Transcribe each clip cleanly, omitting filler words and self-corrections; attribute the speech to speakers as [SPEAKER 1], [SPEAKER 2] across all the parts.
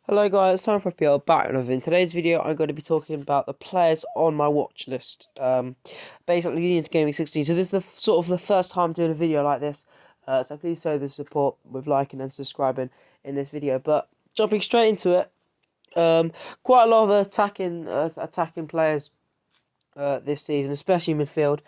[SPEAKER 1] Hello guys, it's time for FPL back with another. In today's video, I'm going to be talking about the players on my watch list. Basically leading into Gaming 16. So this is the sort of the first time doing a video like this. So please show the support with liking and subscribing in this video. But jumping straight into it, quite a lot of attacking players this season, especially midfield.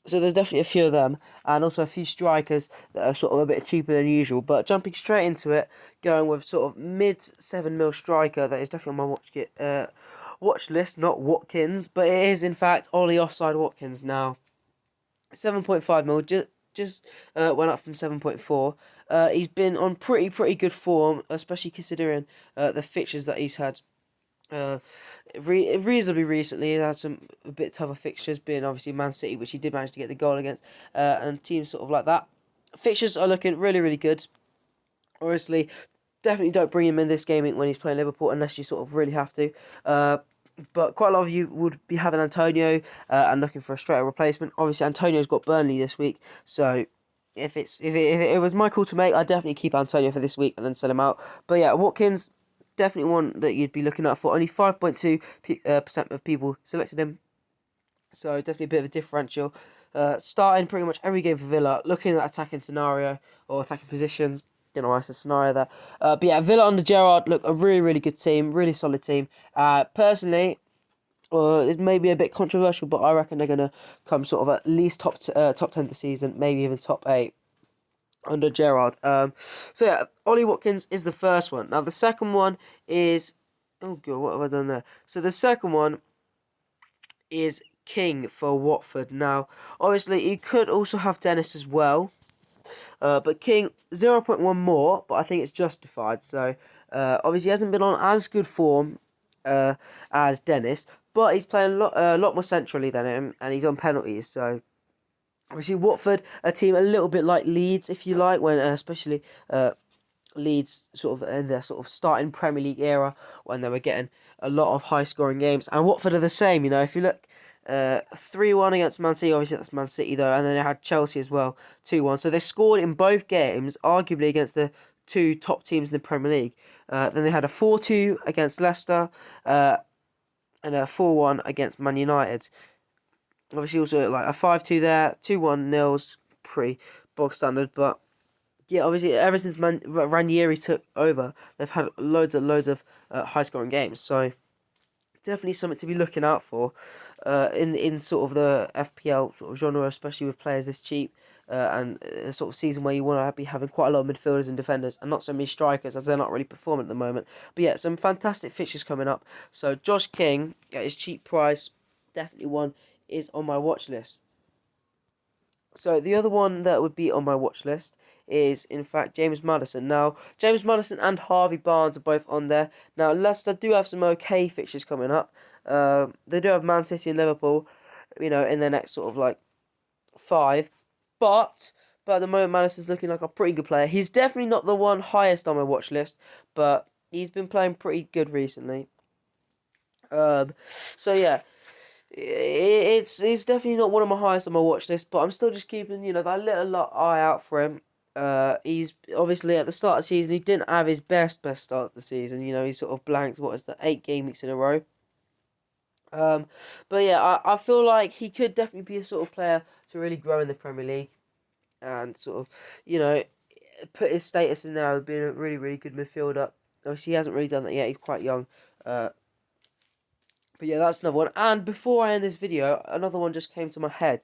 [SPEAKER 1] So there's definitely a few of them, and also a few strikers that are sort of a bit cheaper than usual. But jumping straight into it, going with sort of mid 7 mil striker that is definitely on my watch list, not Watkins, but it is in fact Ollie Offside Watkins. Now 7.5 mil, just went up from 7.4. He's been on pretty good form, especially considering the fixtures that he's had reasonably recently. He had some a bit tougher fixtures, being obviously Man City, which he did manage to get the goal against, and teams sort of like that. Fixtures are looking really good. Honestly, definitely don't bring him in this game when he's playing Liverpool unless you sort of really have to. But quite a lot of you would be having Antonio and looking for a straight replacement. Obviously, Antonio's got Burnley this week, so if it was my call to make, I'd definitely keep Antonio for this week and then sell him out. But yeah, Watkins, definitely one that you'd be looking out for. Only 5.2% of people selected him, so definitely a bit of a differential. Starting pretty much every game for Villa, looking at attacking scenario or attacking positions. Don't know why I said scenario there. But yeah, Villa under Gerrard look a really good team, really solid team. Personally, it may be a bit controversial, but I reckon they're gonna come sort of at least top 10 this season, maybe even top 8 under Gerrard. So yeah, Ollie Watkins is the first one. Now the second one is, oh god, what have I done there? So the second one is King for Watford. Now, obviously, you could also have Dennis as well. But King, 0.1 more, but I think it's justified. So, obviously, he hasn't been on as good form as Dennis, but he's playing a lot more centrally than him, and he's on penalties. So, obviously, Watford, a team a little bit like Leeds, if you like, when especially Leeds sort of in their sort of starting Premier League era when they were getting a lot of high scoring games, and Watford are the same. You know, if you look 3-1 against Man City, obviously that's Man City though, and then they had Chelsea as well, 2-1. So they scored in both games, arguably against the two top teams in the Premier League. Then they had a 4-2 against Leicester, and a 4-1 against Man United. Obviously also like a 5-2 there, 2-1 nils, pretty bog standard, but yeah, obviously, ever since Ranieri took over, they've had loads of high scoring games. So definitely something to be looking out for in sort of the FPL sort of genre, especially with players this cheap and a sort of season where you want to be having quite a lot of midfielders and defenders and not so many strikers, as they're not really performing at the moment. But yeah, some fantastic fixtures coming up. So Josh King at his cheap price, definitely one is on my watch list. So the other one that would be on my watch list is, in fact, James Maddison. Now, James Maddison and Harvey Barnes are both on there. Now, Leicester do have some okay fixtures coming up. They do have Man City and Liverpool, you know, in their next sort of like 5. But at the moment, Maddison's looking like a pretty good player. He's definitely not the one highest on my watch list, but he's been playing pretty good recently. So yeah, it's definitely not one of my highest on my watch list, but I'm still just keeping, you know, that little eye out for him. He's obviously at the start of the season, he didn't have his best start of the season. You know, he sort of blanked, what is that, 8 game weeks in a row. But yeah, I feel like he could definitely be a sort of player to really grow in the Premier League and sort of, you know, put his status in there of being a really good midfielder. Obviously, he hasn't really done that yet. He's quite young. But yeah, that's another one. And before I end this video, another one just came to my head.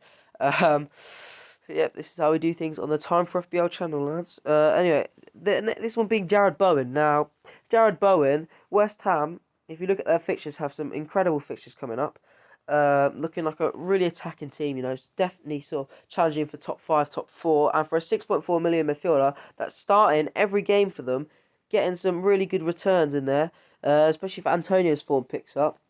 [SPEAKER 1] Yeah, this is how we do things on the Time for FBL channel, lads. Anyway, this one being Jared Bowen. Now, Jared Bowen, West Ham, if you look at their fixtures, have some incredible fixtures coming up. Looking like a really attacking team, you know, it's definitely sort of challenging for top 5, top 4, and for a 6.4 million midfielder that's starting every game for them, getting some really good returns in there, especially if Antonio's form picks up,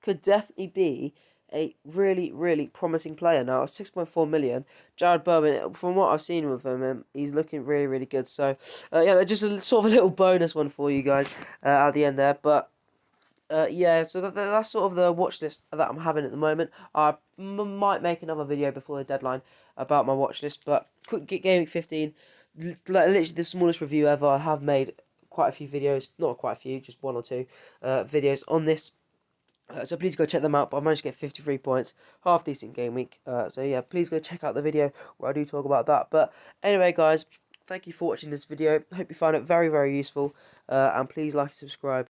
[SPEAKER 1] could definitely be a really promising player. Now, 6.4 million, Jared Bowen, from what I've seen with him, he's looking really good. So, yeah, just a sort of a little bonus one for you guys at the end there. But yeah, so that's sort of the watch list that I'm having at the moment. I might make another video before the deadline about my watch list, but quick Gaming 15, literally the smallest review ever. I have made quite a few videos, not quite a few, just one or two videos on this. So please go check them out. But I managed to get 53 points, half decent game week. So yeah, please go check out the video where I do talk about that. But anyway, guys, thank you for watching this video. Hope you found it very, very useful. And please like and subscribe.